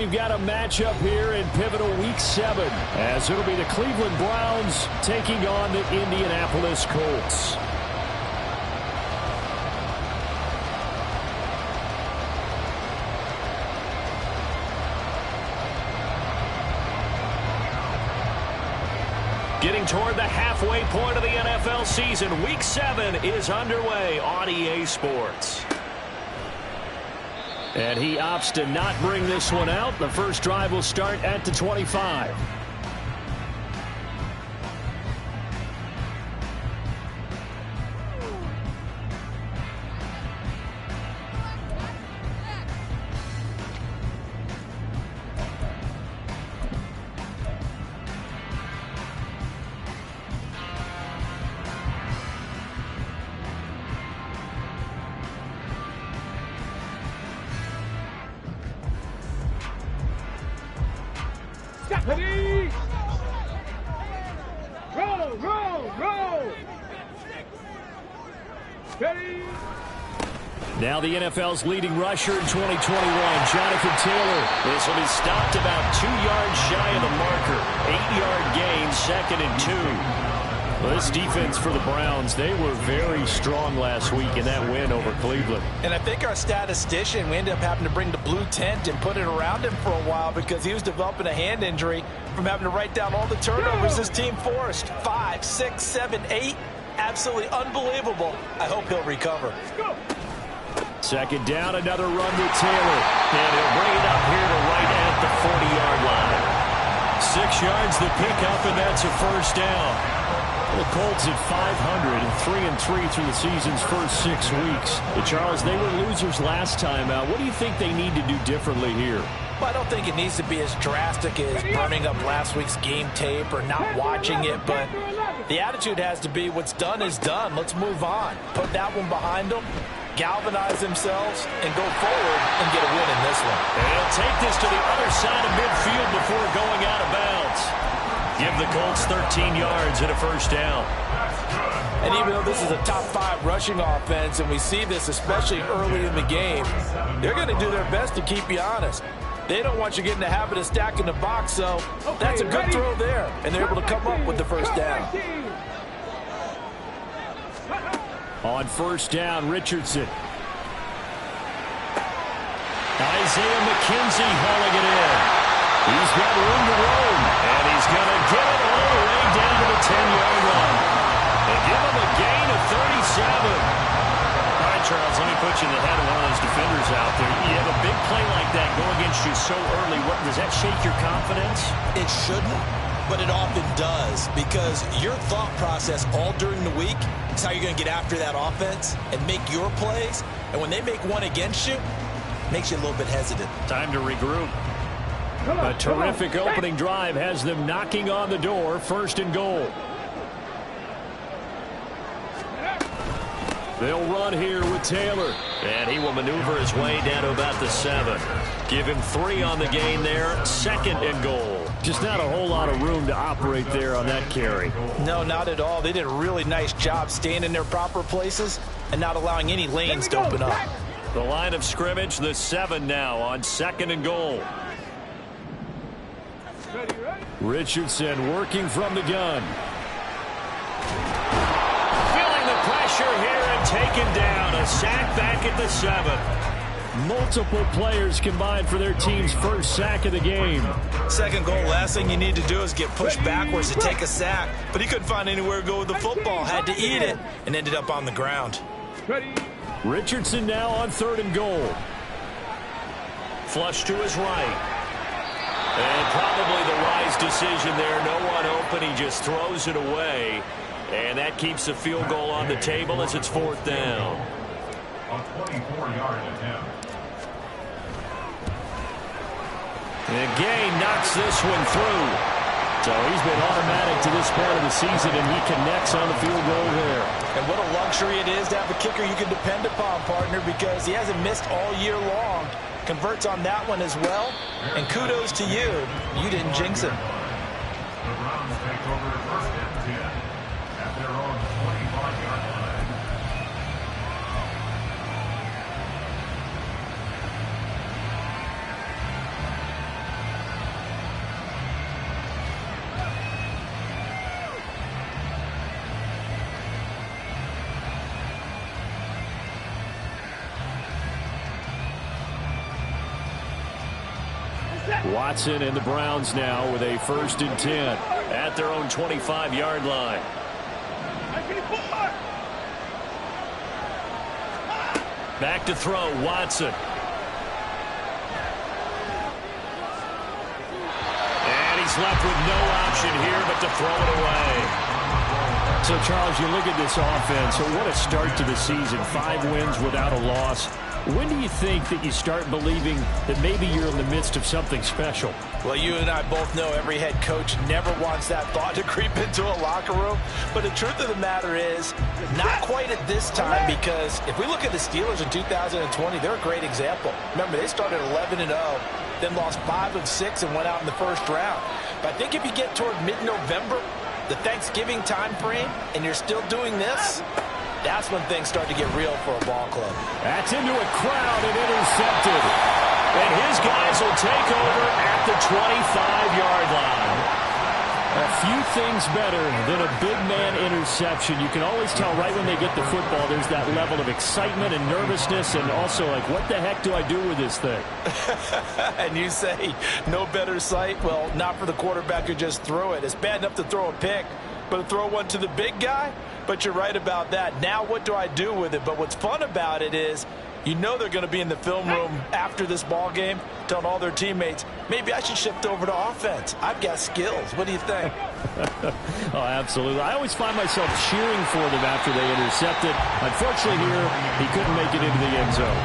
we've got a matchup here in pivotal Week 7, as it'll be the Cleveland Browns taking on the Indianapolis Colts. Getting toward the halfway point of the NFL season, Week 7 is underway on EA Sports. And he opts to not bring this one out. The first drive will start at the 25. Ready? Roll. Ready? Now the NFL's leading rusher in 2021, Jonathan Taylor. This will be stopped about 2 yards shy of the marker. 8-yard gain, 2nd and 2. Well, this defense for the Browns, they were very strong last week in that win over Cleveland. And I think our statistician, we ended up having to bring the blue tent and put it around him for a while because he was developing a hand injury from having to write down all the turnovers this team forced. 5, 6, 7, 8. Absolutely unbelievable. I hope he'll recover. Second down, another run with Taylor. And he'll bring it up here to right at the 40-yard line. 6 yards the pickup, and that's a first down. The Colts at 500 and 3-3 through the season's first 6 weeks. But Charles, they were losers last time out. What do you think they need to do differently here? Well, I don't think it needs to be as drastic as burning up last week's game tape or not watching it, but the attitude has to be what's done is done. Let's move on. Put that one behind them, galvanize themselves, and go forward and get a win in this one. And he'll take this to the other side of midfield before going out of bounds. Give the Colts 13 yards and a first down. And even though this is a top 5 rushing offense, and we see this especially early in the game, they're going to do their best to keep you honest. They don't want you getting the habit of stacking the box, so that's a good throw there. And they're able to come up with the first down. On first down, Richardson. Isaiah McKenzie hauling it in. He's got room to roam, and he's going to get it all the way down to the 10-yard line. They give him a gain of 37. All right, Charles, let me put you in the head of one of those defenders out there. You have a big play like that go against you so early. Does that shake your confidence? It shouldn't, but it often does, because your thought process all during the week is how you're going to get after that offense and make your plays. And when they make one against you, it makes you a little bit hesitant. Time to regroup. A terrific opening drive has them knocking on the door. First and goal. They'll run here with Taylor. And he will maneuver his way down to about the 7. Give him 3 on the gain there. 2nd and goal. Just not a whole lot of room to operate there on that carry. No, not at all. They did a really nice job staying in their proper places and not allowing any lanes to open up. The line of scrimmage, the 7 now on 2nd and goal. Richardson working from the gun. Feeling the pressure here and taken down. A sack back at the 7. Multiple players combined for their team's first sack of the game. 2nd goal, last thing you need to do is get pushed backwards to take a sack. But he couldn't find anywhere to go with the football. Had to eat it and ended up on the ground. Richardson now on 3rd and goal. Flush to his right. And probably the wise decision there. No one open. He just throws it away. And that keeps the field goal on the table as it's 4th down. A 24-yard attempt. And Gay knocks this one through. So he's been automatic to this part of the season, and he connects on the field goal there. And what a luxury it is to have a kicker you can depend upon, partner, because he hasn't missed all year long. Converts on that one as well. And kudos to you. You didn't jinx him. The Browns take over 1st and 10 at their own 25-yard line. Watson and the Browns now with a 1st and 10 at their own 25-yard line. Back to throw, Watson. And he's left with no option here but to throw it away. So, Charles, you look at this offense, so what a start to the season. 5 wins without a loss. When do you think that you start believing that maybe you're in the midst of something special? Well, you and I both know every head coach never wants that thought to creep into a locker room. But the truth of the matter is, not quite at this time, because if we look at the Steelers in 2020, they're a great example. Remember, they started 11-0, then lost 5 of 6 and went out in the 1st round. But I think if you get toward mid-November, the Thanksgiving time frame, and you're still doing this, that's when things start to get real for a ball club. That's into a crowd and intercepted. And his guys will take over at the 25-yard line. A few things better than a big man interception. You can always tell right when they get the football, there's that level of excitement and nervousness, and also like, what the heck do I do with this thing? And you say, no better sight? Well, not for the quarterback who just threw it. It's bad enough to throw a pick, but to throw one to the big guy? But you're right about that. Now what do I do with it? But what's fun about it is, you know they're going to be in the film room after this ball game telling all their teammates, maybe I should shift over to offense. I've got skills. What do you think? Oh, absolutely. I always find myself cheering for them after they intercept it. Unfortunately here, he couldn't make it into the end zone.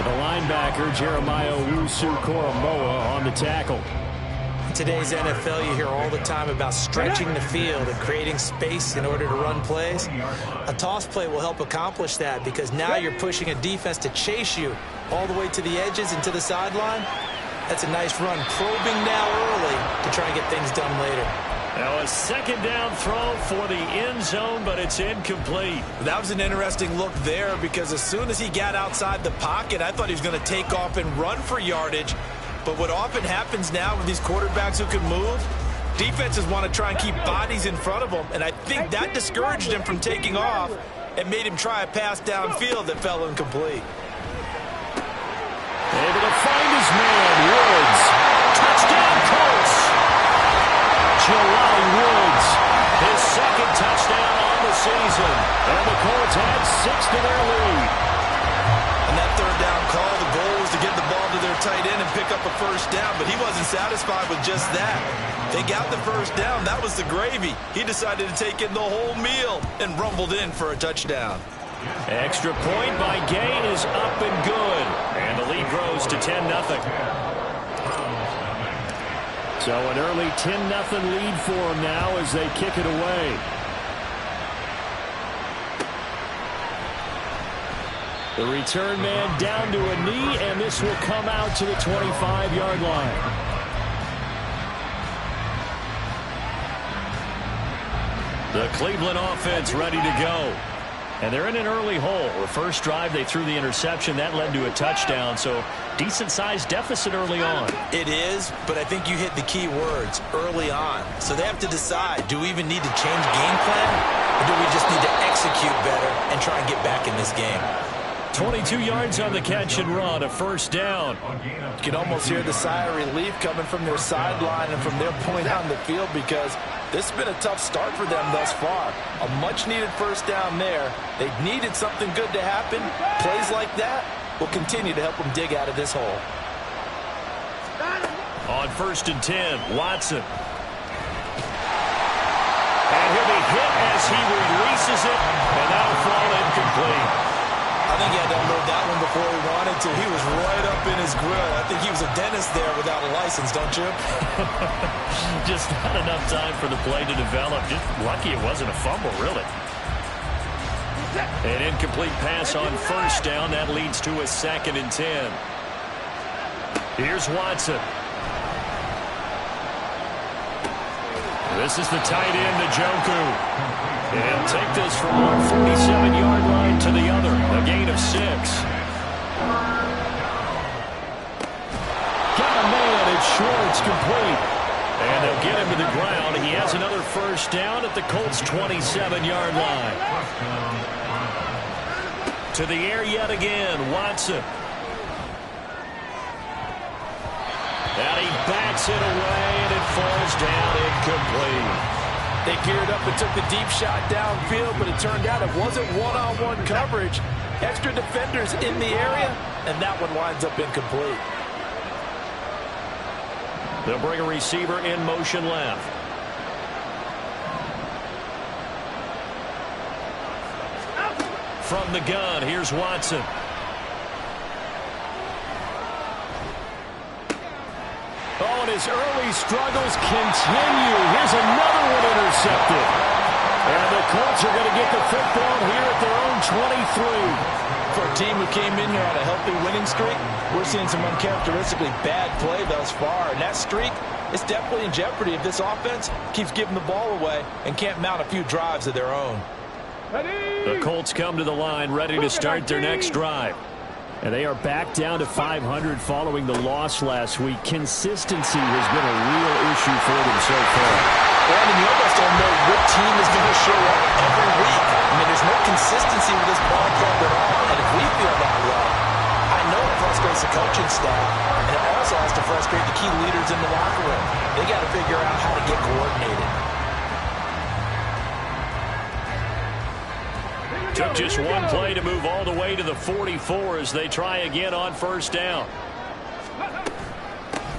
The linebacker, Jeremiah Owusu-Koramoah, on the tackle. In today's NFL, you hear all the time about stretching the field and creating space in order to run plays. A toss play will help accomplish that because now you're pushing a defense to chase you all the way to the edges and to the sideline. That's a nice run, probing now early to try and get things done later. Now a 2nd down throw for the end zone, but it's incomplete. That was an interesting look there because as soon as he got outside the pocket, I thought he was going to take off and run for yardage. But what often happens now with these quarterbacks who can move, defenses want to try and keep bodies in front of them, and I think that discouraged him from taking off and made him try a pass downfield that fell incomplete. Able to find his man, Woods. Touchdown, Colts. Jelani Woods, his 2nd touchdown on the season. And the Colts add 6 to their lead. On that 3rd down call, the goal was to get the ball to their tight end and pick up a 1st down, but he wasn't satisfied with just that. They got the 1st down. That was the gravy. He decided to take in the whole meal and rumbled in for a touchdown. Extra point by Gain is up and good. And the lead grows to 10-0. So an early 10-0 lead for them now as they kick it away. The return man down to a knee, and this will come out to the 25-yard line. The Cleveland offense ready to go. And they're in an early hole. The first drive, they threw the interception. That led to a touchdown. So decent-sized deficit early on. It is, but I think you hit the key words, early on. So they have to decide, do we even need to change game plan? Or do we just need to execute better and try and get back in this game? 22 yards on the catch and run, a 1st down. You can almost hear the sigh of relief coming from their sideline and from their point on the field because this has been a tough start for them thus far. A much-needed 1st down there. They've needed something good to happen. Plays like that will continue to help them dig out of this hole. On 1st and 10, Watson. And he'll be hit as he releases it, and that'll fall incomplete. I think he had to unload that one before he wanted to. He was right up in his grill. I think he was a dentist there without a license, don't you? Just not enough time for the play to develop. Just lucky it wasn't a fumble, really. An incomplete pass on 1st down. That leads to a 2nd and 10. Here's Watson. This is the tight end, Njoku. And he'll take this from one 47-yard line to the other. A gain of 6. Got a man. It's short. It's complete. And they'll get him to the ground. He has another 1st down at the Colts' 27-yard line. To the air yet again, Watson. And he bats it away, and it falls down incomplete. They geared up and took the deep shot downfield, but it turned out it wasn't one-on-one coverage. Extra defenders in the area, and that one winds up incomplete. They'll bring a receiver in motion left. From the gun, here's Watson. Oh, and his early struggles continue. Here's another one intercepted. And the Colts are going to get the football here at their own 23. For a team who came in here on a healthy winning streak, we're seeing some uncharacteristically bad play thus far. And that streak is definitely in jeopardy if this offense keeps giving the ball away and can't mount a few drives of their own. The Colts come to the line ready to start their next drive. And they are back down to 500 following the loss last week. Consistency has been a real issue for them so far. Brandon, you almost don't know what team is going to show up every week. I mean, there's no consistency with this ball club at all. And if we feel that way, I know it frustrates the coaching staff. And it also has to frustrate the key leaders in the locker room. They got to figure out how to get coordinated. Took just one play to move all the way to the 44 as they try again on first down.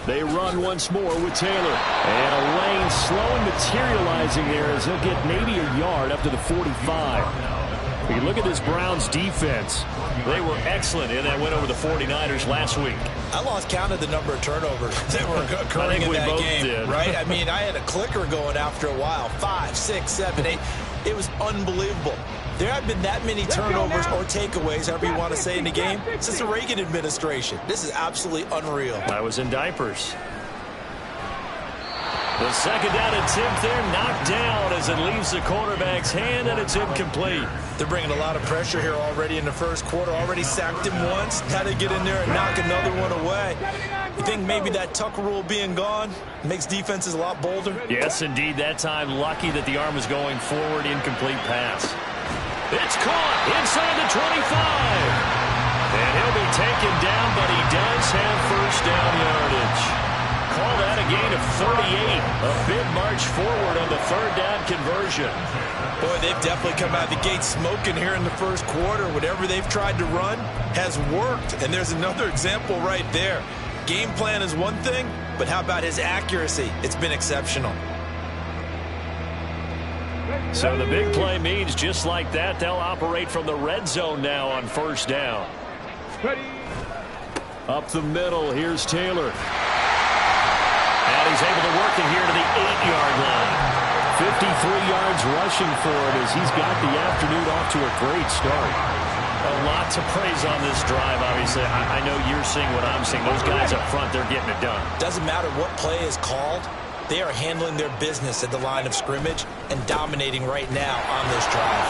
They run once more with Taylor. And a lane slowly materializing there as he'll get maybe a yard up to the 45. You look at this Browns defense. They were excellent in that win over the 49ers last week. I lost count of the number of turnovers that were occurring in that game, right? I mean, I had a clicker going after a while. 5, 6, 7, 8. It was unbelievable. There have been that many turnovers or takeaways, however you want to say, in the game since the Reagan administration. This is absolutely unreal. I was in diapers. The second down attempt there knocked down as it leaves the quarterback's hand, and it's incomplete. They're bringing a lot of pressure here already in the first quarter. Already sacked him once. Had to get in there and knock another one away. You think maybe that Tucker rule being gone makes defenses a lot bolder? Yes, indeed. That time, lucky that the arm was going forward. Incomplete pass. It's caught inside the 25. And he'll be taken down, but he does have first down yardage. Call that a gain of 38. A big march forward on the third down conversion. Boy, they've definitely come out of the gate smoking here in the first quarter. Whatever they've tried to run has worked. And there's another example right there. Game plan is one thing, but how about his accuracy? It's been exceptional. So the big play means just like that, they'll operate from the red zone now on first down. Up the middle, here's Taylor. And he's able to work it here to the 8-yard line. 53 yards rushing for him as he's got the afternoon off to a great start. A lot to praise on this drive, obviously. I know you're seeing what I'm seeing. Those guys up front, they're getting it done. Doesn't matter what play is called. They are handling their business at the line of scrimmage and dominating right now on this drive.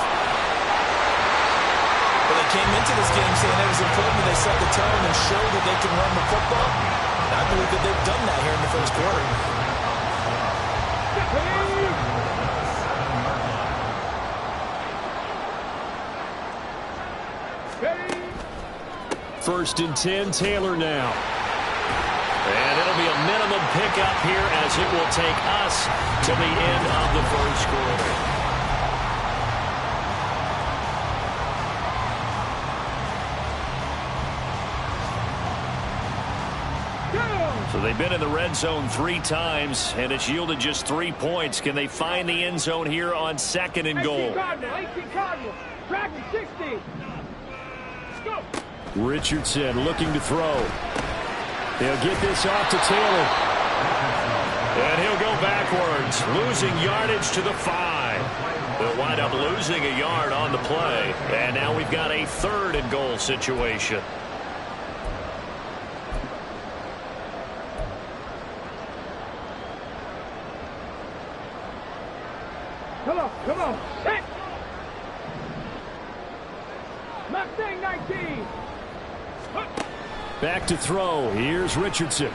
Well, they came into this game saying it was important that they set the tone and show that they can run the football. And I believe that they've done that here in the first quarter. First and 10, Taylor now. And it'll be a minimum pickup here as it will take us to the end of the first quarter. So they've been in the red zone 3 times, and it's yielded just 3 points. Can they find the end zone here on second and goal? 18 Cardinals. Dragon 60. Let's go. Richardson looking to throw. They'll get this off to Taylor. And he'll go backwards, losing yardage to the 5. They'll wind up losing a yard on the play. And now we've got a third and goal situation. Come on. Hit. Mustang 19. Back to throw. Here's Richardson.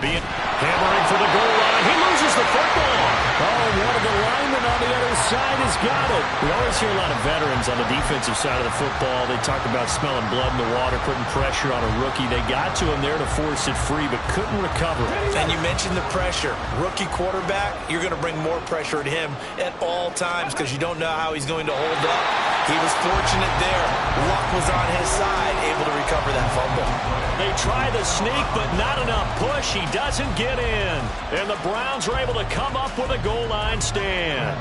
Hammering for the goal line. He loses the football. Oh, one of the linemen on the other inside has got it. We always hear a lot of veterans on the defensive side of the football. They talk about smelling blood in the water, putting pressure on a rookie. They got to him there to force it free, but couldn't recover. And you mentioned the pressure. Rookie quarterback, you're going to bring more pressure at him at all times because you don't know how he's going to hold up. He was fortunate there. Luck was on his side, able to recover that fumble. They try the sneak, but not enough push. He doesn't get in. And the Browns are able to come up with a goal line stand.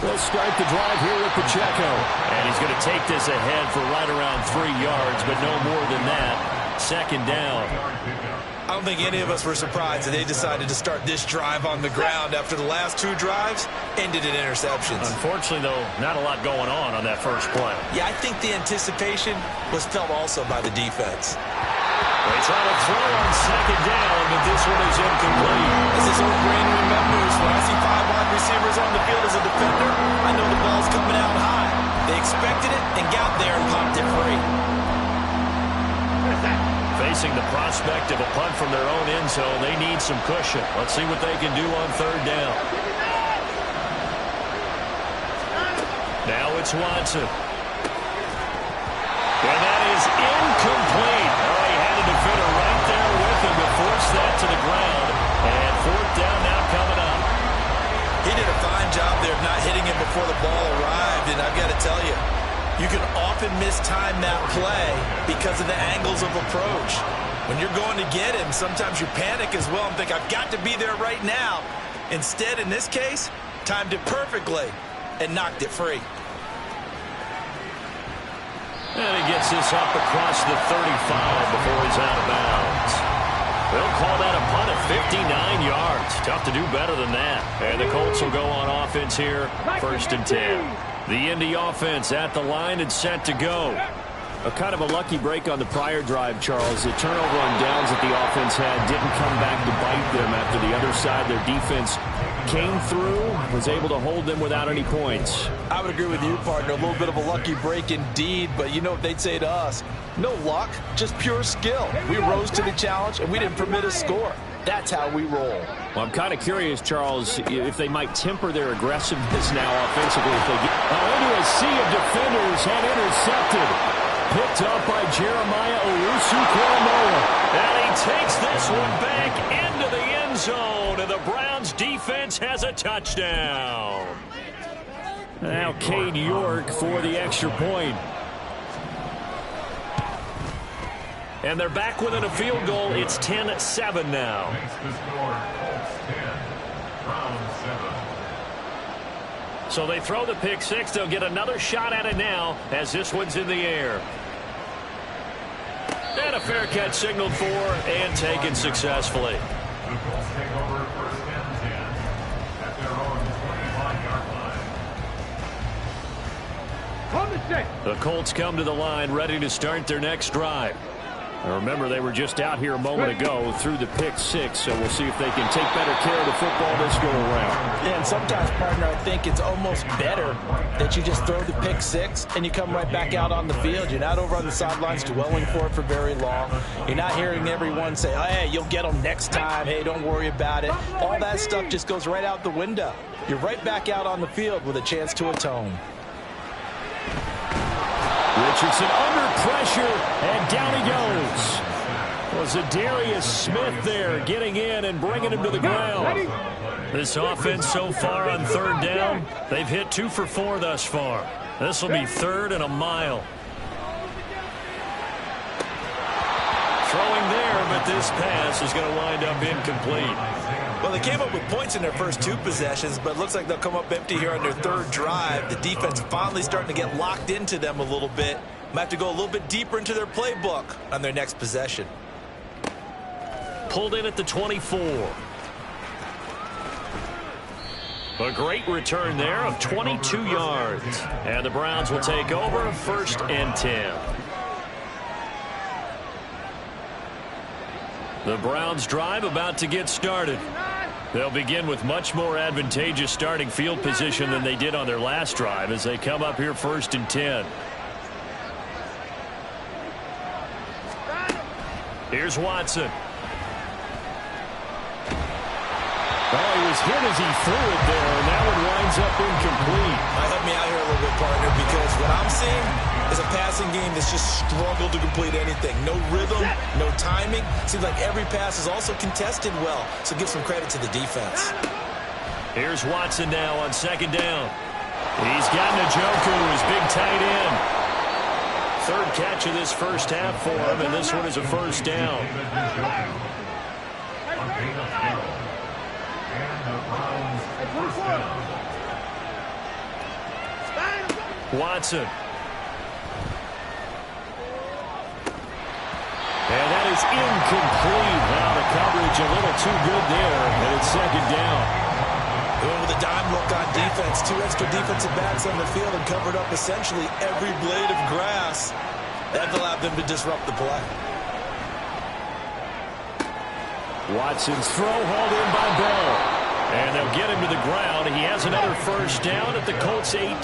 They'll start the drive here with Pacheco. And he's going to take this ahead for right around 3 yards, but no more than that. Second down. I don't think any of us were surprised that they decided to start this drive on the ground after the last 2 drives ended in interceptions. Unfortunately, though, not a lot going on that first play. Yeah, I think the anticipation was felt also by the defense. They try to throw on second down, but this one is incomplete. As this old brain remembers, when I see 5 wide receivers on the field as a defender, I know the ball's coming out high. They expected it and got there and popped it free. Facing the prospect of a punt from their own end zone, they need some cushion. Let's see what they can do on third down. Now it's Watson. And that is incomplete. Oh, he had a defender right there with him to force that to the ground. And fourth down now coming up. He did a fine job there of not hitting him before the ball arrived, and I've got to tell you, you can often mistime that play because of the angles of approach. When you're going to get him, sometimes you panic as well and think, I've got to be there right now. Instead, in this case, timed it perfectly and knocked it free. And he gets this up across the 35 before he's out of bounds. They'll call that a punt at 59 yards. Tough to do better than that. And the Colts will go on offense here, first and 10. The Indy offense at the line and set to go. A kind of a lucky break on the prior drive, Charles. The turnover on downs that the offense had didn't come back to bite them after the other side. Their defense came through, was able to hold them without any points. I would agree with you, partner. A little bit of a lucky break indeed, but you know what they'd say to us? No luck, just pure skill. We rose to the challenge, and we didn't permit a score. That's how we roll. Well, I'm kind of curious, Charles, if they might temper their aggressiveness now offensively. If they get into a sea of defenders and intercepted. Picked up by Jeremiah Owusu-Koramoah. And he takes this one back into the end zone. And the Browns defense has a touchdown. Now Cade York for the extra point. And they're back within a field goal. It's 10-7 now. So they throw the pick six. They'll get another shot at it now as this one's in the air. And a fair catch signaled for and taken successfully. The Colts take over first and 10 at their own 25-yard line. On the set. The Colts come to the line ready to start their next drive. Now remember, they were just out here a moment ago through the pick six, so we'll see if they can take better care of the football this go around. Yeah, and sometimes, partner, I think it's almost better that you just throw the pick six and you come right back out on the field. You're not over on the sidelines dwelling for it for very long. You're not hearing everyone say, oh, hey, you'll get them next time. Hey, don't worry about it. All that stuff just goes right out the window. You're right back out on the field with a chance to atone. Richardson under pressure, and down he goes. Was Zadarius Smith there getting in and bringing him to the ground. This offense so far on third down, they've hit 2 for 4 thus far. This will be third and a mile. Throwing there, but this pass is going to wind up incomplete. Well, they came up with points in their first 2 possessions, but it looks like they'll come up empty here on their third drive. The defense finally starting to get locked into them a little bit. Might have to go a little bit deeper into their playbook on their next possession. Pulled in at the 24. A great return there of 22 yards. And the Browns will take over first and 10. The Browns drive about to get started. They'll begin with much more advantageous starting field position than they did on their last drive as they come up here first and 10. Here's Watson. was hit as he threw it there, and that one winds up incomplete. Help me out here a little bit, partner, because what I'm seeing is a passing game that's just struggled to complete anything. No rhythm, no timing. Seems like every pass is also contested well, so give some credit to the defense. Here's Watson now on second down. He's got Njoku, his big tight end. Third catch of this first half for him, and this one is a first down. Watson. And that is incomplete. Now the coverage a little too good there, and it's second down. Going with a dime look on defense. 2 extra defensive backs on the field and covered up essentially every blade of grass. That allowed them to disrupt the play. Watson's throw hauled in by Bell. And they'll get him to the ground. He has another first down at the Colts 18.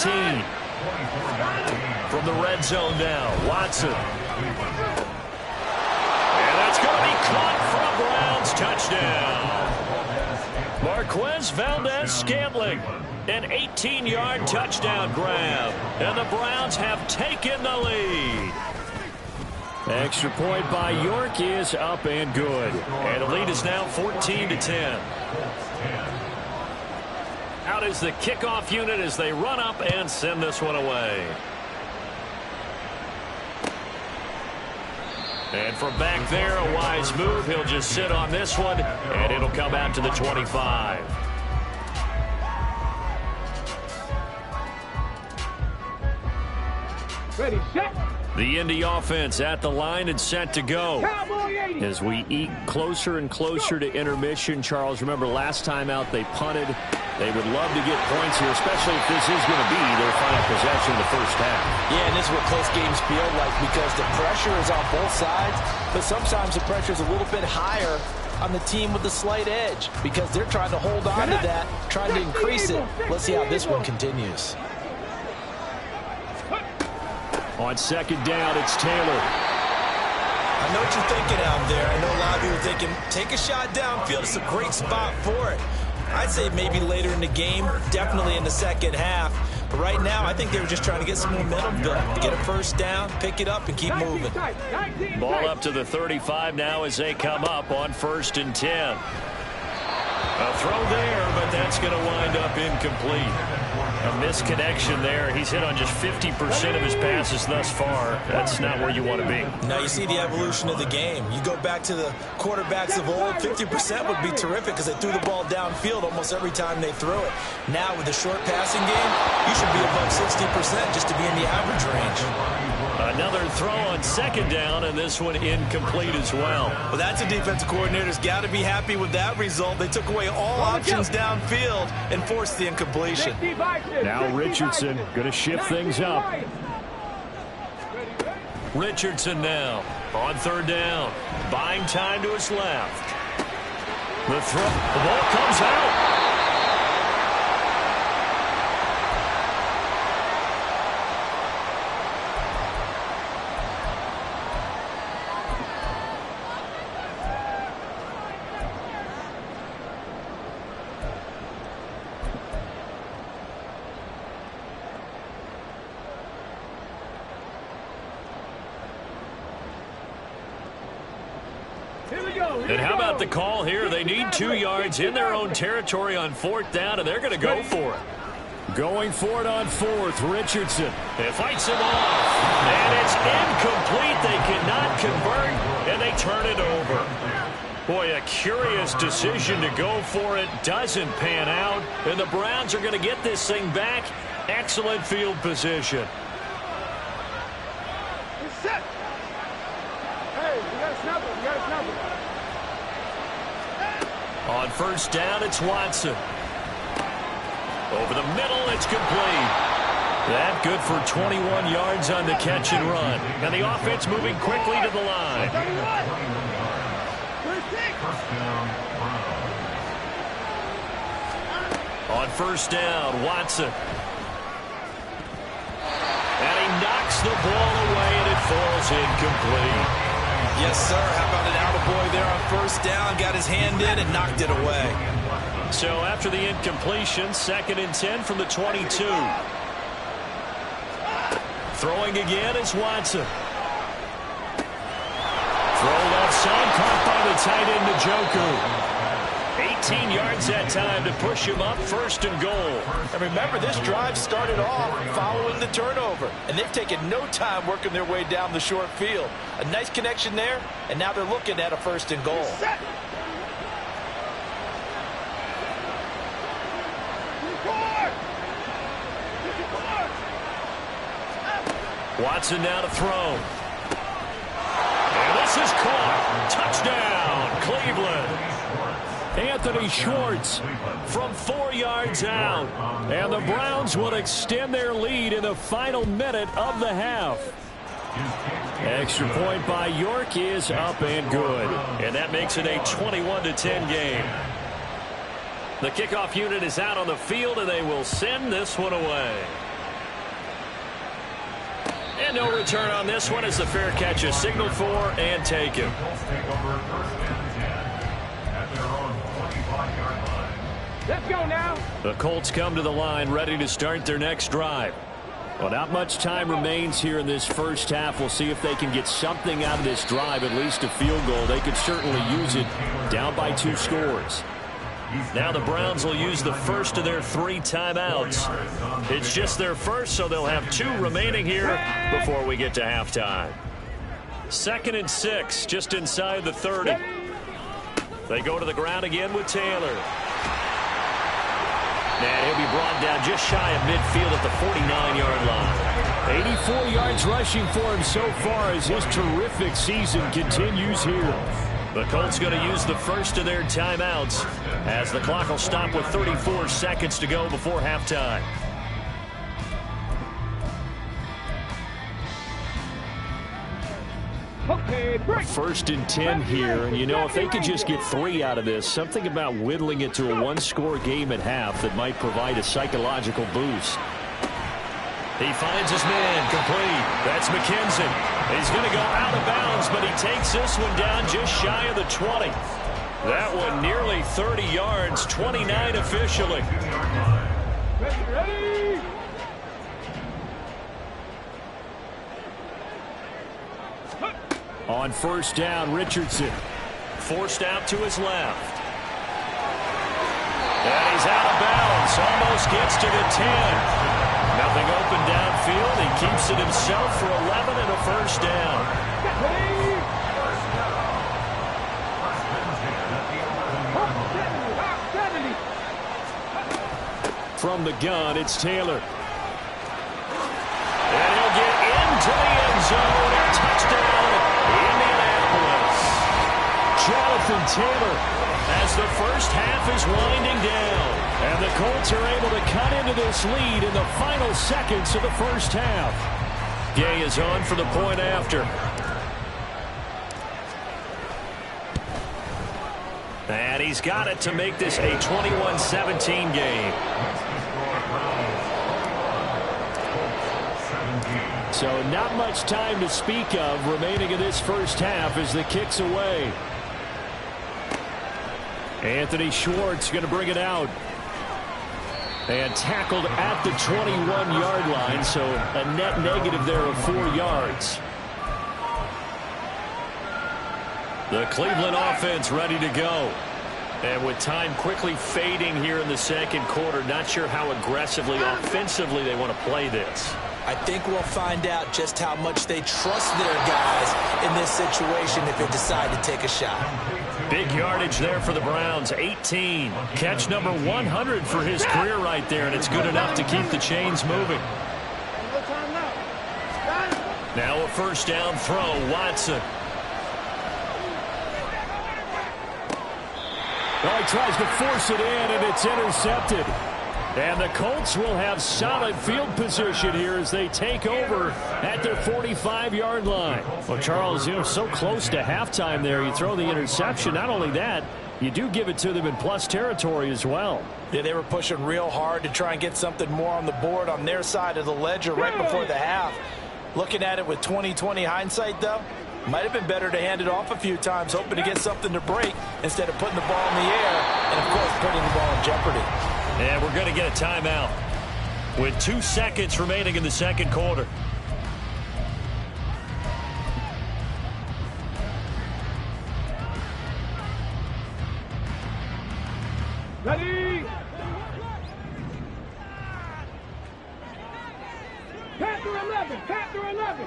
From the red zone now, Watson. And that's going to be caught for a Browns touchdown. Marquez Valdez-Scantling, an 18-yard touchdown grab. And the Browns have taken the lead. Extra point by York is up and good. And the lead is now 14-10. Out is the kickoff unit as they run up and send this one away. And from back there, a wise move. He'll just sit on this one, and it'll come out to the 25. Ready, set. The Indy offense at the line and set to go. Cowboy 80. As we eke closer and closer to intermission, Charles, remember last time out they punted. They would love to get points here, especially if this is going to be their final possession in the first half. Yeah, and this is what close games feel like because the pressure is on both sides, but sometimes the pressure is a little bit higher on the team with the slight edge because they're trying to hold on to that, trying to increase it. Let's see how this one continues. On second down, it's Taylor. I know what you're thinking out there. I know a lot of you are thinking, take a shot downfield. It's a great spot for it. I'd say maybe later in the game, definitely in the second half. But right now, I think they were just trying to get some momentum built, get a first down, pick it up, and keep moving. Ball up to the 35 now as they come up on 1st and 10. A throw there, but that's going to wind up incomplete. A misconnection there. He's hit on just 50% of his passes thus far. That's not where you want to be. Now you see the evolution of the game. You go back to the quarterbacks of old, 50% would be terrific because they threw the ball downfield almost every time they threw it. Now with the short passing game, you should be above 60% just to be in the average range. Another throw on second down, and this one incomplete as well. Well, that's a defensive coordinator's got to be happy with that result. They took away all options downfield and forced the incompletion. Now Richardson going to shift things up. Richardson now on third down, buying time to his left. The ball comes out. And how about the call here? They need 2 yards in their own territory on 4th down, and they're going to go for it. Going for it on 4th, Richardson. It fights him off, and it's incomplete. They cannot convert, and they turn it over. Boy, a curious decision to go for it. Doesn't pan out, and the Browns are going to get this thing back. Excellent field position. Set. Hey, you got to snap it. You got to snap it. On 1st down, it's Watson. Over the middle, it's complete. That good for 21 yards on the catch and run. And the offense moving quickly to the line. On 1st down, Watson. And he knocks the ball away, and it falls incomplete. Yes, sir. How about an attaboy there on 1st down? Got his hand in and knocked it away. So after the incompletion, 2nd and 10 from the 22. Throwing again is Watson. Throw left side, caught by the tight end Njoku. 18 yards that time to push him up, 1st and goal. And remember, this drive started off following the turnover, and they've taken no time working their way down the short field. A nice connection there, and now they're looking at a 1st and goal. Watson now to throw. And this is caught. Touchdown, Cleveland. Anthony Schwartz from 4 yards out. And the Browns will extend their lead in the final minute of the half. Extra point by York is up and good. And that makes it a 21-10 game. The kickoff unit is out on the field, and they will send this one away. And no return on this one as the fair catch is signaled for and taken. Let's go now. The Colts come to the line ready to start their next drive. Well, not much time remains here in this first half. We'll see if they can get something out of this drive, at least a field goal. They could certainly use it down by 2 scores. Now the Browns will use the first of their 3 timeouts. It's just their first, so they'll have 2 remaining here before we get to halftime. 2nd and 6, just inside the 30. They go to the ground again with Taylor. And he'll be brought down just shy of midfield at the 49-yard line. 84 yards rushing for him so far as his terrific season continues here. The Colts going to use the first of their timeouts as the clock will stop with 34 seconds to go before halftime. Okay, break. 1st and 10 here, and you know, if they could just get 3 out of this, something about whittling it to a 1-score game at half that might provide a psychological boost. He finds his man complete. That's McKenzie. He's going to go out of bounds, but he takes this one down just shy of the 20. That one nearly 30 yards, 29 officially. Ready. On 1st down, Richardson forced out to his left. And he's out of bounds. Almost gets to the 10. Nothing open downfield. He keeps it himself for 11 and a 1st down. From the gun, it's Taylor. And he'll get into the end zone. A touchdown, Indianapolis. Jonathan Taylor as the first half is winding down. And the Colts are able to cut into this lead in the final seconds of the first half. Gay is on for the point after. And he's got it to make this a 21-17 game. So not much time to speak of remaining in this first half as the kick's away. Anthony Schwartz going to bring it out. And tackled at the 21-yard line, so a net negative there of 4 yards. The Cleveland offense ready to go. And with time quickly fading here in the 2nd quarter, not sure how aggressively, offensively they want to play this. I think we'll find out just how much they trust their guys in this situation if they decide to take a shot. Big yardage there for the Browns, 18. Catch number 100 for his career right there, and it's good enough to keep the chains moving. Now a 1st down throw, Watson. Well, he tries to force it in, and it's intercepted. And the Colts will have solid field position here as they take over at their 45-yard line. Well, Charles, so close to halftime there. You throw the interception. Not only that, you do give it to them in plus territory as well. Yeah, they were pushing real hard to try and get something more on the board on their side of the ledger right before the half. Looking at it with 20/20 hindsight, though, Might have been better to hand it off a few times, hoping to get something to break instead of putting the ball in the air and, of course, putting the ball in jeopardy. And we're going to get a timeout with 2 seconds remaining in the second quarter. Ready? Panther 11, Panther 11.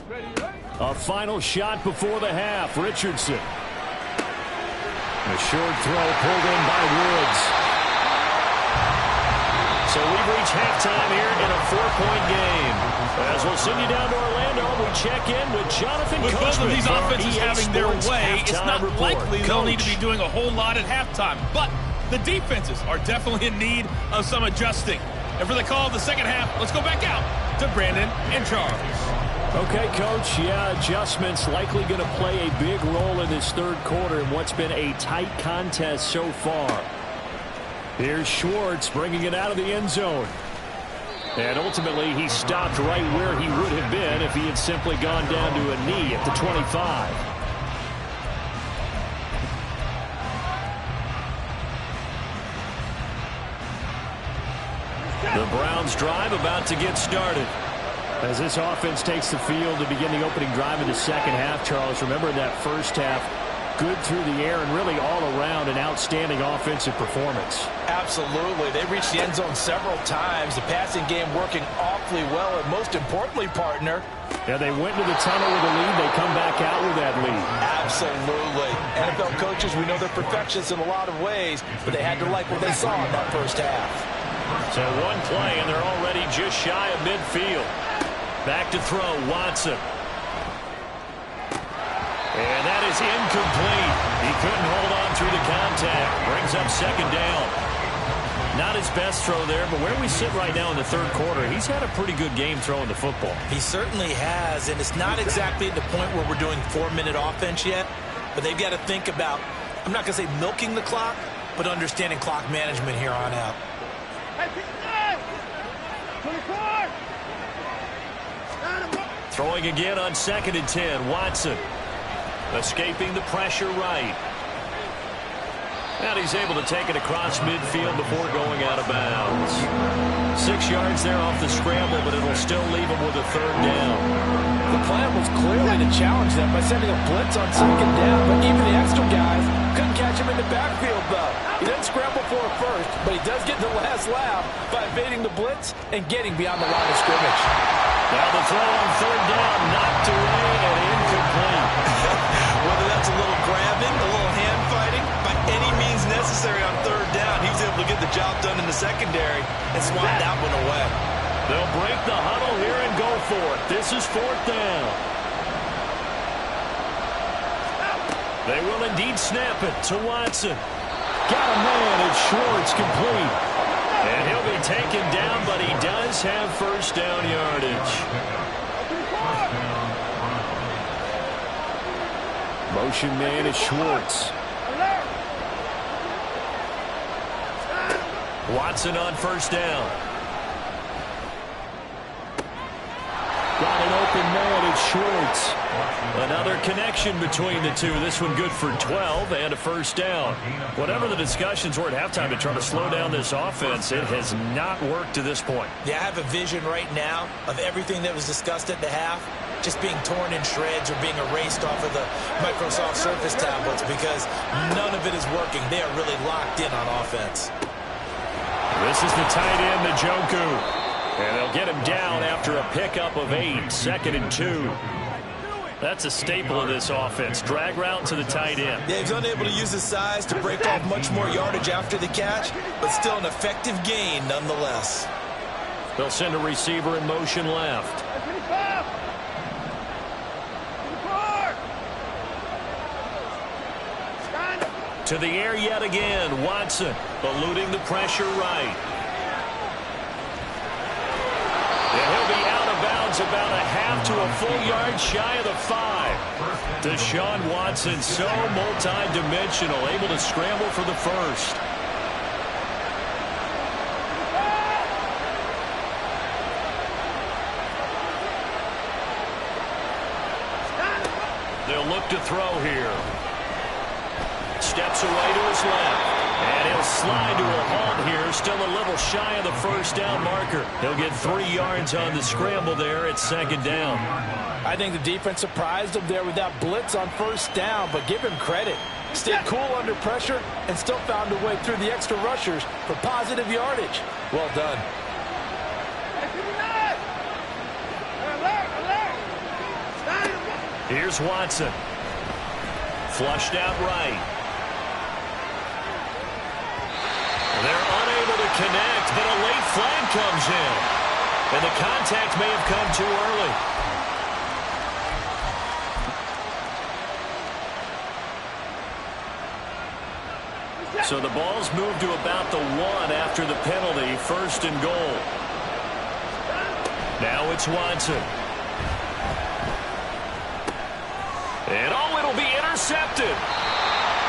Ready, ready? A final shot before the half. Richardson. A short throw pulled in by Woods. So we've reached halftime here in a 4-point game. As we'll send you down to Orlando, we check in with Jonathan With Coachman. both of these offenses having their way, it's not likely they'll need to be doing a whole lot at halftime. But the defenses are definitely in need of some adjusting. And for the call of the second half, let's go back out to Brandon and Charles. Okay, Coach. Yeah, adjustments likely going to play a big role in this third quarter in what's been a tight contest so far. Here's Schwartz bringing it out of the end zone. And ultimately, he stopped right where he would have been if he had simply gone down to a knee at the 25. The Browns drive about to get started. As this offense takes the field to begin the opening drive in the second half, Charles, remember that first half, good through the air and really all around an outstanding offensive performance. Absolutely. They reached the end zone several times. The passing game working awfully well. And most importantly, partner, yeah, they went into the tunnel with a lead. They come back out with that lead. Absolutely. NFL coaches, we know they're perfectionists in a lot of ways, but they had to like what they saw in that first half. So one play, and they're already just shy of midfield. Back to throw, Watson. And that is incomplete. He couldn't hold on through the contact. Brings up second down. Not his best throw there, but where we sit right now in the third quarter, he's had a pretty good game throwing the football. He certainly has, and it's not exactly at the point where we're doing 4-minute offense yet, but they've got to think about, I'm not going to say milking the clock, but understanding clock management here on out. 24. Throwing again on 2nd and 10, Watson. Escaping the pressure right. And he's able to take it across midfield before going out of bounds. 6 yards there off the scramble, but it'll still leave him with a third down. The plan was clearly to challenge them by sending a blitz on second down, but even the extra guys couldn't catch him in the backfield, though. He didn't scramble for it first, but he does get the last laugh by evading the blitz and getting beyond the line of scrimmage. Now the throw on third down, knocked away and incomplete. Whether that's a little grabbing, a little hand fighting, by any means necessary on third down, he was able to get the job done in the secondary and swat that one away. They'll break the huddle here and go for it. This is 4th down. They will indeed snap it to Watson. Got a man, it's Schwartz, complete. And he'll be taken down, but he does have first down yardage. Motion man is Schwartz. Watson on first down. Got an open man, it's Schwartz. Another connection between the two. This one good for 12 and a first down. Whatever the discussions were at halftime to try to slow down this offense, it has not worked to this point. Yeah, I have a vision right now of everything that was discussed at the half just being torn in shreds or being erased off of the Microsoft Surface tablets because none of it is working. They are really locked in on offense. This is the tight end, Njoku. And they'll get him down after a pickup of 8, 2nd and 2. That's a staple of this offense. Drag route to the tight end. Yeah, he's unable to use his size to break off much more yardage after the catch, but still an effective gain nonetheless. They'll send a receiver in motion left. 25. 24. To the air yet again. Watson eluding the pressure right. And he'll be out of bounds about a half to a full yard shy of the 5. Deshaun Watson, so multi-dimensional, able to scramble for the first. They'll look to throw here. Steps away to his left. And he'll slide to a halt here. Still a little shy of the first down marker. He'll get 3 yards on the scramble there at second down. I think the defense surprised him there with that blitz on first down, but give him credit. Stayed cool under pressure and still found a way through the extra rushers for positive yardage. Well done. Here's Watson. Flushed out right. They're unable to connect, but a late flag comes in. And the contact may have come too early. So the ball's moved to about the 1 after the penalty, 1st and goal. Now it's Watson. And it'll be intercepted.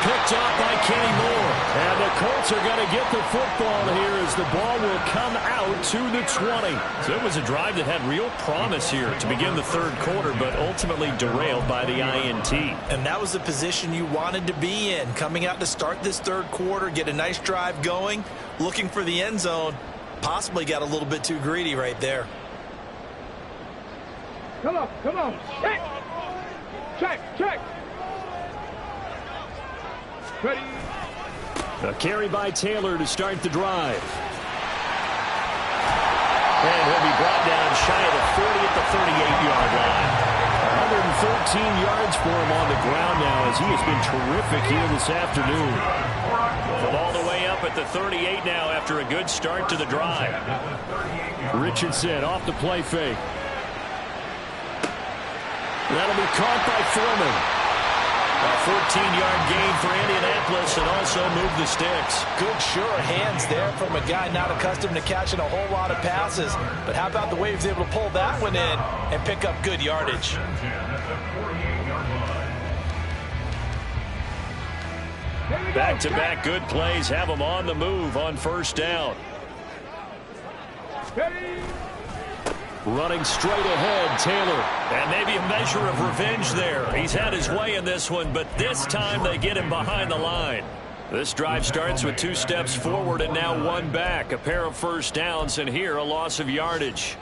Picked off by Kenny Moore. And the Colts are going to get the football here as the ball will come out to the 20. So it was a drive that had real promise here to begin the 3rd quarter, but ultimately derailed by the INT. And that was the position you wanted to be in. Coming out to start this 3rd quarter, get a nice drive going, looking for the end zone. Possibly got a little bit too greedy right there. Come on, come on. Check. Check, check. Ready. A carry by Taylor to start the drive. And he'll be brought down shy of the 40 at the 38-yard line. 114 yards for him on the ground now as he has been terrific here this afternoon. From all the way up at the 38 now after a good start to the drive. Richardson off the play fake. That'll be caught by Foreman. A 14-yard gain for Indianapolis and also move the sticks. Good, sure hands there from a guy not accustomed to catching a whole lot of passes. But how about the way he was able to pull that one in and pick up good yardage? Back-to-back good plays have them on the move on first down. Running straight ahead, Taylor. And maybe a measure of revenge there. He's had his way in this one, but this time they get him behind the line. This drive starts with 2 steps forward and now 1 back. A pair of first downs, and here a loss of yardage.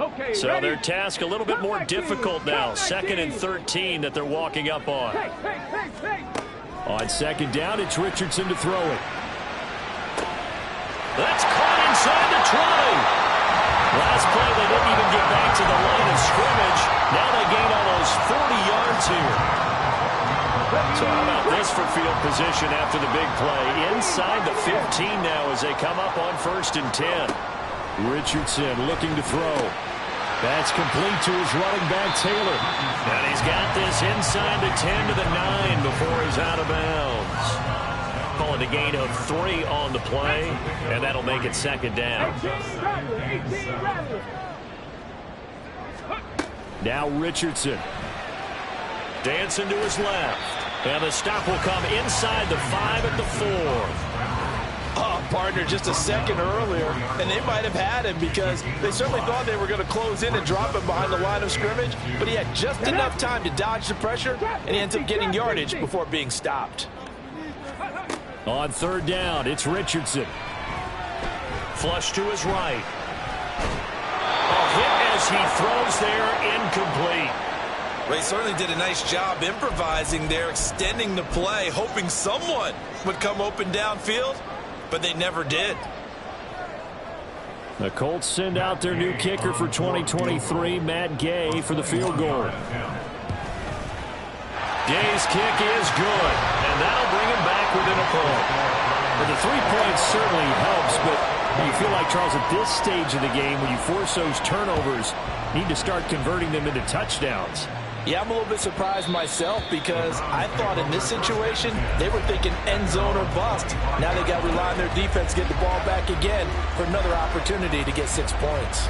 Okay, so ready? their task a little bit more difficult now. 2nd and 13 that they're walking up on. On second down, it's Richardson to throw it. That's caught inside the 20. Last play, they didn't even get back to the line of scrimmage. Now they gain almost 40 yards here. So how about this for field position after the big play? Inside the 15 now as they come up on 1st and 10. Richardson looking to throw. That's complete to his running back, Taylor. And he's got this inside the 10 to the 9 before he's out of bounds. Calling a gain of 3 on the play, and that'll make it 2nd down. Now Richardson. Dancing to his left. And the stop will come inside the 5 at the 4. Oh, partner, just a second earlier, and they might have had him because they certainly thought they were going to close in and drop him behind the line of scrimmage, but he had just enough time to dodge the pressure, and he ends up getting yardage before being stopped. On 3rd down, it's Richardson. Flush to his right. A hit as he throws there, incomplete. They certainly did a nice job improvising there, extending the play, hoping someone would come open downfield, but they never did. The Colts send out their new kicker for 2023, Matt Gay, for the field goal. Gay's kick is good, and that'll bring him back within a point. Well, the 3 points certainly helps, but you feel like, Charles, at this stage of the game, when you force those turnovers, you need to start converting them into touchdowns. Yeah, I'm a little bit surprised myself because I thought in this situation they were thinking end zone or bust. Now they got to rely on their defense, get the ball back again for another opportunity to get 6 points.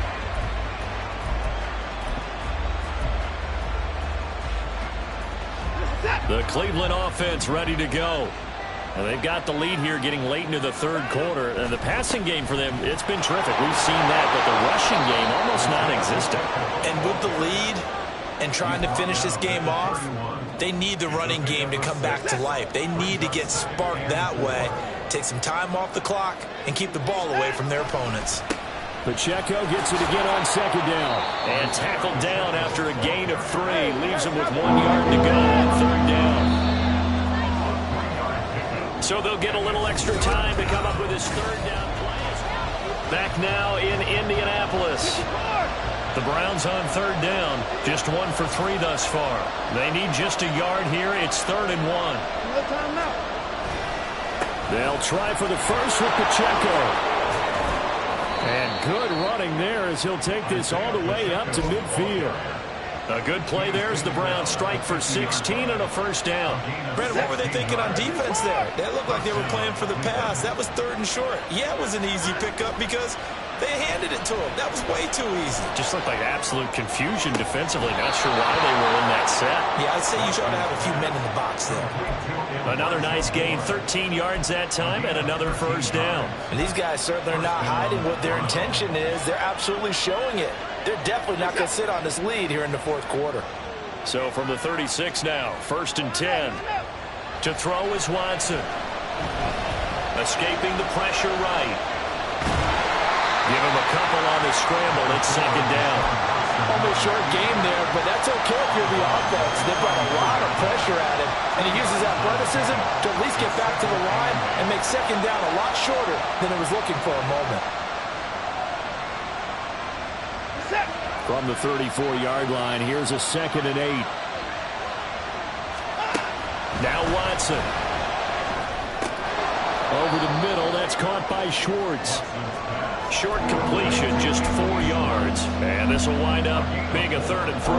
The Cleveland offense ready to go. Well, they've got the lead here getting late into the third quarter. And the passing game for them, it's been terrific. We've seen that, but the rushing game almost non-existent. And with the lead and trying to finish this game off, they need the running game to come back to life. They need to get sparked that way, take some time off the clock, and keep the ball away from their opponents. Pacheco gets it again on second down. And tackled down after a gain of 3. Leaves him with 1 yard to go on third down. So they'll get a little extra time to come up with his third down plays. Back now in Indianapolis. The Browns on third down. Just 1 for 3 thus far. They need just a yard here. It's 3rd and 1. They'll try for the first with Pacheco. And good running there as he'll take this all the way up to midfield. A good play there as the Browns strike for 16 and a first down. Brandon, what were they thinking on defense there? That looked like they were playing for the pass. That was 3rd and short. Yeah, it was an easy pickup because they handed it to him. That was way too easy. Just looked like absolute confusion defensively. Not sure why they were in that set. Yeah, I'd say you ought to have a few men in the box there. Another nice gain, 13 yards that time, and another first down. And these guys certainly are not hiding what their intention is. They're absolutely showing it. They're definitely not going to sit on this lead here in the fourth quarter. So from the 36 now, 1st and 10. To throw is Watson. Escaping the pressure right. Give him a couple on the scramble. It's 2nd down. Almost short game there, but that's okay if you're the offense. They've got a lot of pressure at him, and he uses athleticism to at least get back to the line and make 2nd down a lot shorter than it was looking for a moment. From the 34-yard line, here's a 2nd and 8. Now Watson. Over the middle, that's caught by Schwartz. Short completion, just 4 yards. And this will wind up being a 3rd and 3.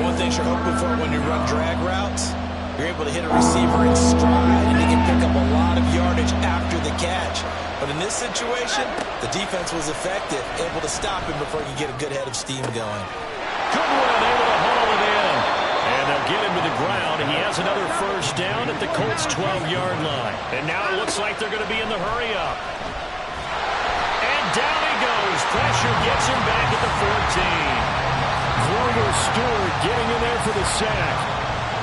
One thing you're hoping for when you run drag routes, you're able to hit a receiver in stride and he can pick up a lot of yardage after the catch. But in this situation, the defense was effective, able to stop him before he could get a good head of steam going. Good run, able to haul it in. And they'll get him to the ground. He has another first down at the Colts' 12-yard line. And now it looks like they're going to be in the hurry-up. And down he goes. Pressure gets him back at the 14. Grover Stewart getting in there for the sack.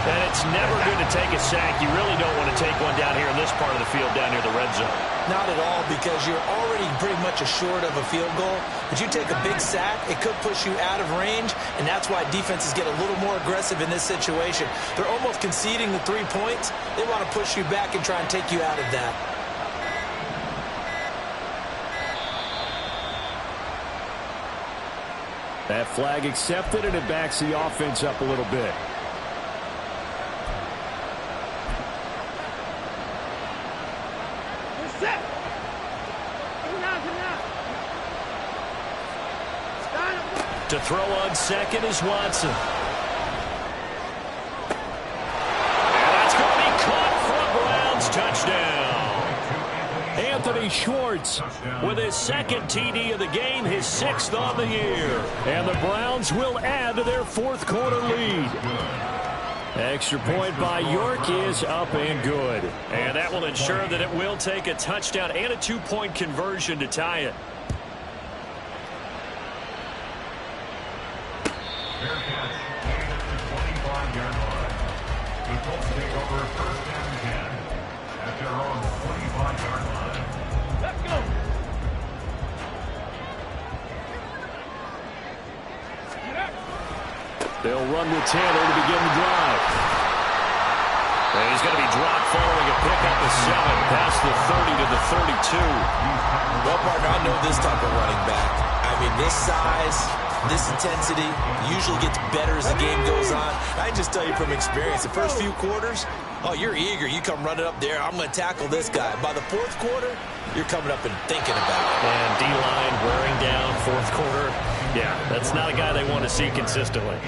And it's never good to take a sack. You really don't want to take one down here in this part of the field, down near the red zone. Not at all, because you're already pretty much assured of a field goal. But you take a big sack, it could push you out of range, and that's why defenses get a little more aggressive in this situation. They're almost conceding the 3 points. They want to push you back and try and take you out of that. That flag accepted, and it backs the offense up a little bit. To throw on second is Watson. And that's going to be caught for a Browns touchdown. Anthony Schwartz with his 2nd TD of the game, his 6th on the year. And the Browns will add to their fourth quarter lead. Extra point by York is up and good. And that will ensure that it will take a touchdown and a 2-point conversion to tie it. Fair catch, gained at the 25-yard line. The Colts take over 1st and 10 at their own 25-yard line. Let's go. They'll run with Taylor to begin the drive. And he's going to be dropped following a pickup of 7 past the 30 to the 32. Well, partner, I know this type of running back. I mean, this size, this intensity usually gets better as the game goes on. I just tell you from experience, the first few quarters, oh, you're eager. You come running up there, I'm going to tackle this guy. By the 4th quarter, you're coming up and thinking about it. And D-line wearing down 4th quarter. Yeah, that's not a guy they want to see consistently.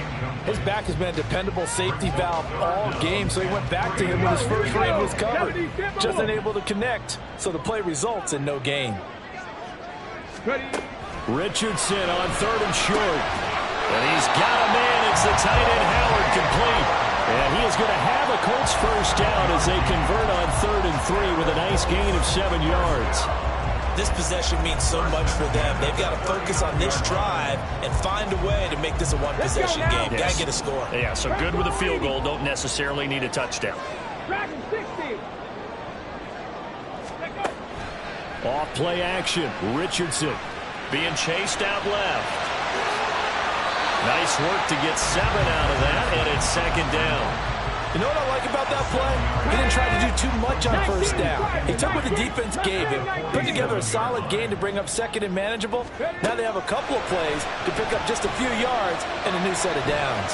His back has been a dependable safety valve all game, so he went back to him when his first read was covered. Just unable to connect, so the play results in no gain. Richardson on 3rd and short. And he's got a man. It's the tight end Howard complete. And he is going to have a Colts first down as they convert on 3rd and 3 with a nice gain of 7 yards. This possession means so much for them. They've got to focus on this drive and find a way to make this a one-possession game. Yes. Got to get a score. Yeah, so good with a field goal. Don't necessarily need a touchdown. Off play action. Richardson being chased out left. Nice work to get 7 out of that, and it's 2nd down. You know what I like about that play? He didn't try to do too much on first down. He took what the defense gave him, put together a solid gain to bring up 2nd and manageable. Now they have a couple of plays to pick up just a few yards and a new set of downs.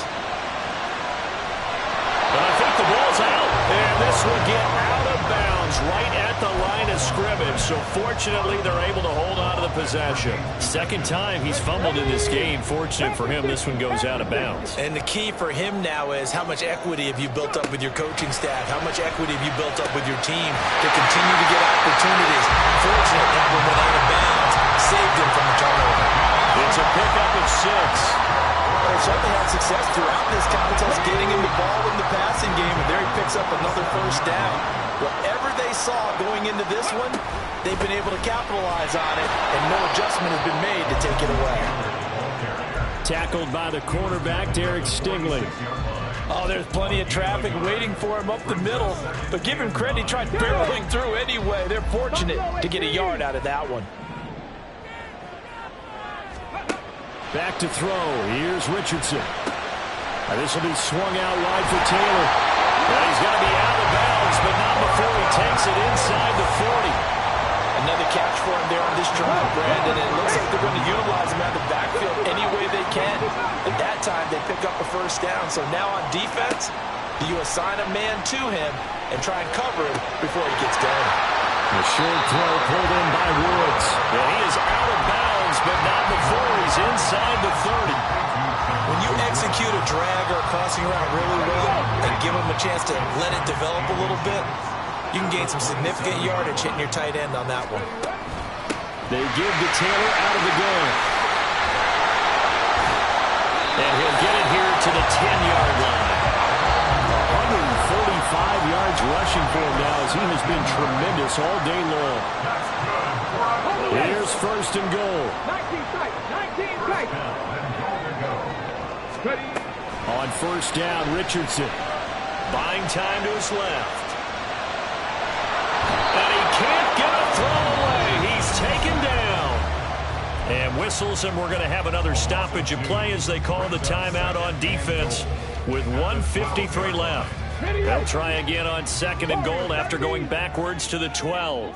But I think the ball's out, and this will get out of bounds right at the line of scrimmage. So fortunately, they're able to hold on to the possession. 2nd time he's fumbled in this game. Fortunate for him, this one goes out of bounds. And the key for him now is how much equity have you built up with your coaching staff? How much equity have you built up with your team to continue to get opportunities? Fortunate that one went out of bounds, saved him from the turnover. It's a pickup of 6. They certainly had success throughout this contest getting him the ball in the passing game, and there he picks up another first down. Whatever they saw going into this one, they've been able to capitalize on it, and no adjustment has been made to take it away. Tackled by the cornerback, Derek Stingley. Oh, there's plenty of traffic waiting for him up the middle, but give him credit, he tried barreling through anyway. They're fortunate to get a yard out of that one. Back to throw. Here's Richardson. This will be swung out wide for Taylor. He's got to be out of bounds, but not before he takes it inside the 40. Another catch for him there on this drive, Brandon. And it looks like they're going to utilize him out of the backfield any way they can. At that time, they pick up a first down. So now on defense, you assign a man to him and try and cover him before he gets going. The short throw pulled in by Woods. And he is out of bounds, but not before he's inside the 30. When you execute a drag or a crossing route really well and give him a chance to let it develop a little bit, you can gain some significant yardage hitting your tight end on that one. They give to Taylor out of the gun. And he'll get it here to the 10-yard line. 145 yards rushing for him now as he has been tremendous all day long. Here's 1st and goal. 19 tight. On 1st down, Richardson buying time to his left. And he can't get a throw away. He's taken down. And whistles, and we're going to have another stoppage of play as they call the timeout on defense with 1:53 left. They'll try again on 2nd and goal after going backwards to the 12.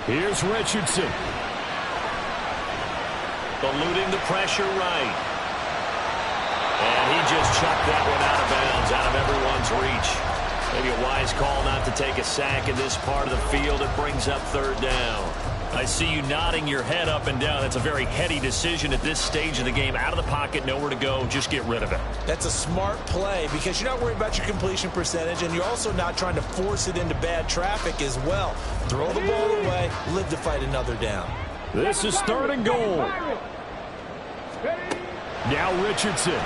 Here's Richardson. Eluding the pressure right. And he just chucked that one out of bounds, out of everyone's reach. Maybe a wise call not to take a sack in this part of the field. It brings up 3rd down. I see you nodding your head up and down. It's a very heady decision at this stage of the game. Out of the pocket, nowhere to go. Just get rid of it. That's a smart play because you're not worried about your completion percentage, and you're also not trying to force it into bad traffic as well. Throw the ball away, live to fight another down. This is 3rd and goal. Now Richardson.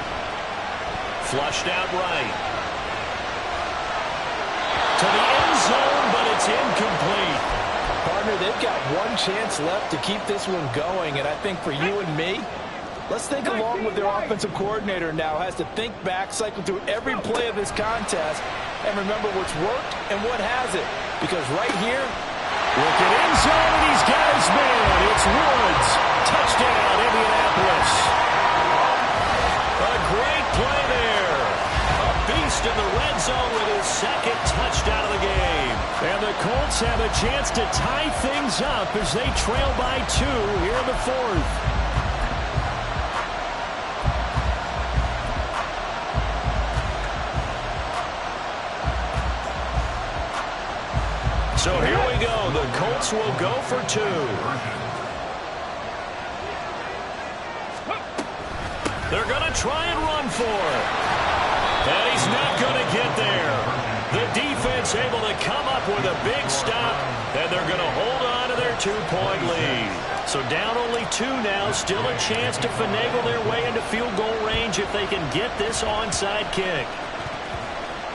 Flushed out right. To the end zone, but it's incomplete. Partner, they've got one chance left to keep this one going, and I think for you and me, let's think along with their offensive coordinator now has to think back, cycle through every play of this contest, and remember what's worked and what hasn't. Because right here, looking end zone, and he's got his man. It's Woods. Touchdown, Indianapolis. A great play there. A beast in the red zone with his 2nd touchdown of the game. And the Colts have a chance to tie things up as they trail by 2 here in the 4th. So here we go. The Colts will go for 2. They're going to try and run for it. And he's not going to get there. The defense able to come up with a big stop, and they're going to hold on to their 2-point lead. So down only 2 now. Still a chance to finagle their way into field goal range if they can get this onside kick.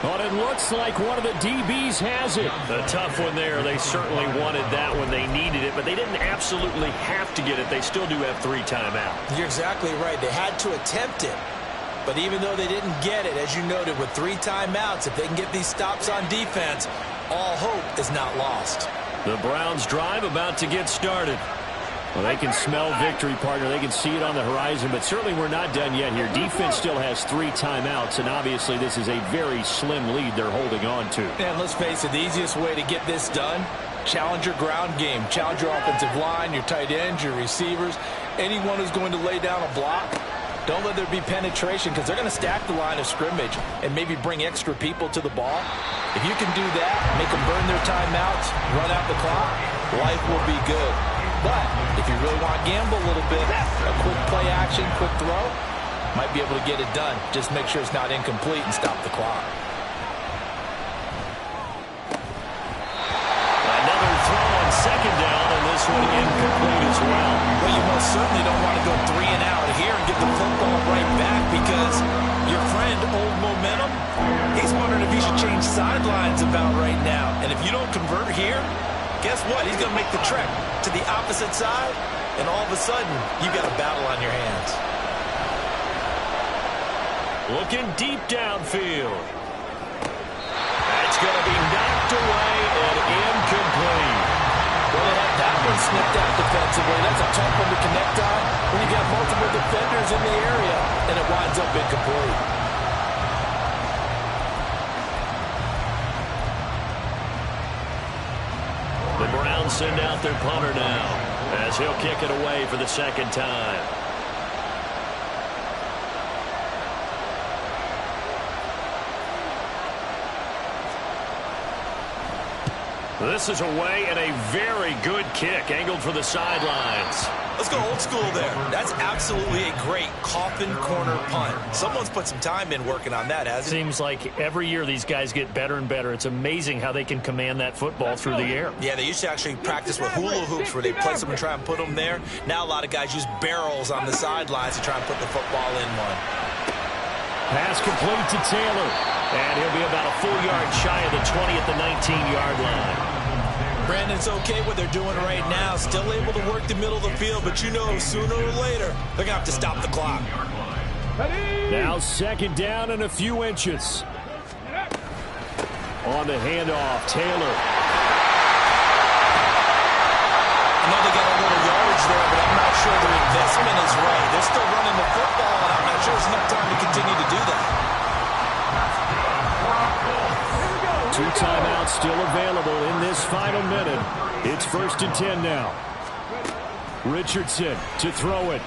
But it looks like one of the DBs has it. A tough one there. They certainly wanted that when they needed it, but they didn't absolutely have to get it. They still do have 3 timeouts. You're exactly right. They had to attempt it. But even though they didn't get it, as you noted, with 3 timeouts, if they can get these stops on defense, all hope is not lost. The Browns drive about to get started. Well, they can smell victory, partner. They can see it on the horizon, but certainly we're not done yet here. Defense still has 3 timeouts, and obviously this is a very slim lead they're holding on to. And let's face it, the easiest way to get this done, challenge your ground game. Challenge your offensive line, your tight ends, your receivers, anyone who's going to lay down a block. Don't let there be penetration because they're going to stack the line of scrimmage and maybe bring extra people to the ball. If you can do that, make them burn their timeouts, run out the clock, life will be good. But if you really want to gamble a little bit, a quick play action, quick throw, might be able to get it done. Just make sure it's not incomplete and stop the clock. Another throw on second down, and this one incomplete as well. Well, you most certainly don't want to go 3 and out here and get the football right back because your friend, Old Momentum, he's wondering if he should change sidelines about right now. And if you don't convert here, guess what? He's going to make the trek to the opposite side, and all of a sudden, you got a battle on your hands. Looking deep downfield. That's going to be knocked away and incomplete. Well, they had that one snipped out defensively. That's a tough one to connect on when you got multiple defenders in the area, and it winds up incomplete. The Browns send out their punter now as he'll kick it away for the second time. This is away and a very good kick angled for the sidelines. Let's go old school there. That's absolutely a great coffin corner punt. Someone's put some time in working on that, hasn't it? Seems like every year these guys get better and better. It's amazing how they can command that football through the air. Yeah, they used to actually practice with hula hoops where they place them and try and put them there. Now a lot of guys use barrels on the sidelines to try and put the football in one. Pass complete to Taylor. And he'll be about a full yard shy of the 20 at the 19-yard line. Brandon, it's okay what they're doing right now. Still able to work the middle of the field, but you know sooner or later they're going to have to stop the clock. Now second down and a few inches. On the handoff, Taylor. I know they got a little yardage there, but I'm not sure their investment is right. They're still running the football, and I'm not sure there's enough time to continue to do that. 2 timeouts still available in this final minute. It's 1st and 10 now. Richardson to throw it.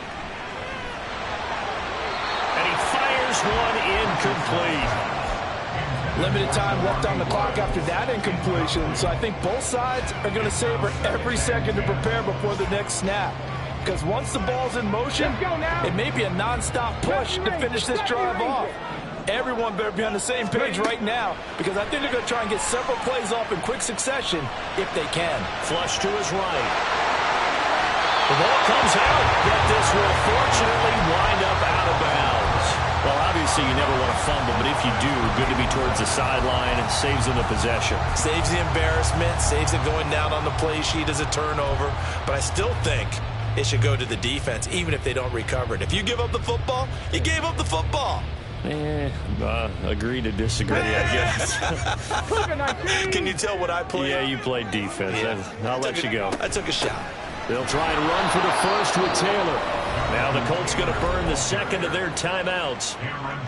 And he fires one incomplete. Limited time left on the clock after that incompletion, so I think both sides are going to savor every second to prepare before the next snap. Because once the ball's in motion, it may be a nonstop push to finish this drive off. Everyone better be on the same page right now because I think they're going to try and get several plays off in quick succession if they can. Flush to his right. The ball comes out, yet this will fortunately wind up out of bounds. Well, obviously you never want to fumble, but if you do, good to be towards the sideline and saves them the possession. Saves the embarrassment, saves it going down on the play sheet as a turnover, but I still think it should go to the defense even if they don't recover it. If you give up the football, you gave up the football. Agree to disagree, I guess. Can you tell what I played? Yeah, you played defense. Yeah. I'll let you go. I took a shot. They'll try and run for the first with Taylor. Now the Colts going to burn the second of their timeouts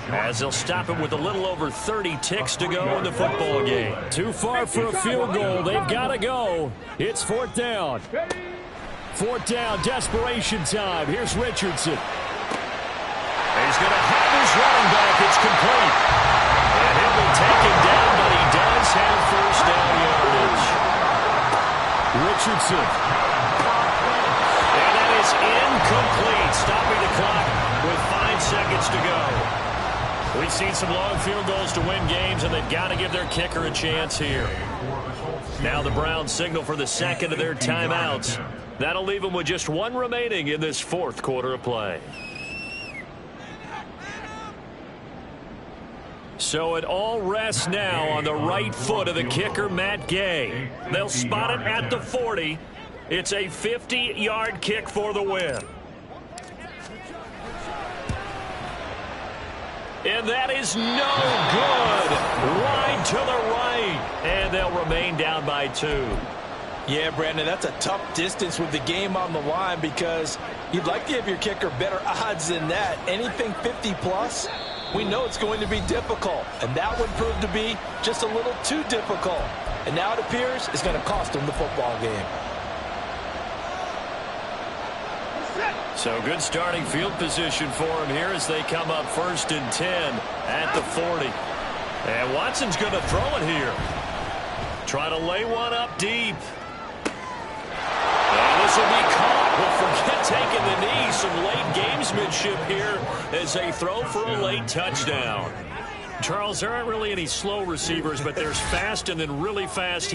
as they'll stop it with a little over 30 ticks to go in the football game. Too far for a field goal. They've got to go. It's 4th down. 4th down, desperation time. Here's Richardson. He's going to have his running back. It's complete. And he'll be taken down, but he does have first down yardage. Richardson. And that is incomplete. Stopping the clock with 5 seconds to go. We see seen some long field goals to win games, and they've got to give their kicker a chance here. Now the Browns signal for the second of their timeouts. That'll leave them with just one remaining in this fourth quarter of play. So it all rests now on the right foot of the kicker, Matt Gay. They'll spot it at the 40. It's a 50-yard kick for the win. And that is no good. Wide to the right. And they'll remain down by 2. Yeah, Brandon, that's a tough distance with the game on the line because you'd like to give your kicker better odds than that. Anything 50-plus, we know it's going to be difficult. And that would prove to be just a little too difficult. And now it appears it's going to cost them the football game. So good starting field position for him here as they come up 1st and 10 at the 40. And Watson's going to throw it here. Try to lay one up deep. And this will be caught. We'll forget taking the knee. Some late gamesmanship here as they throw for a late touchdown. Charles, there aren't really any slow receivers, but there's fast and then really fast.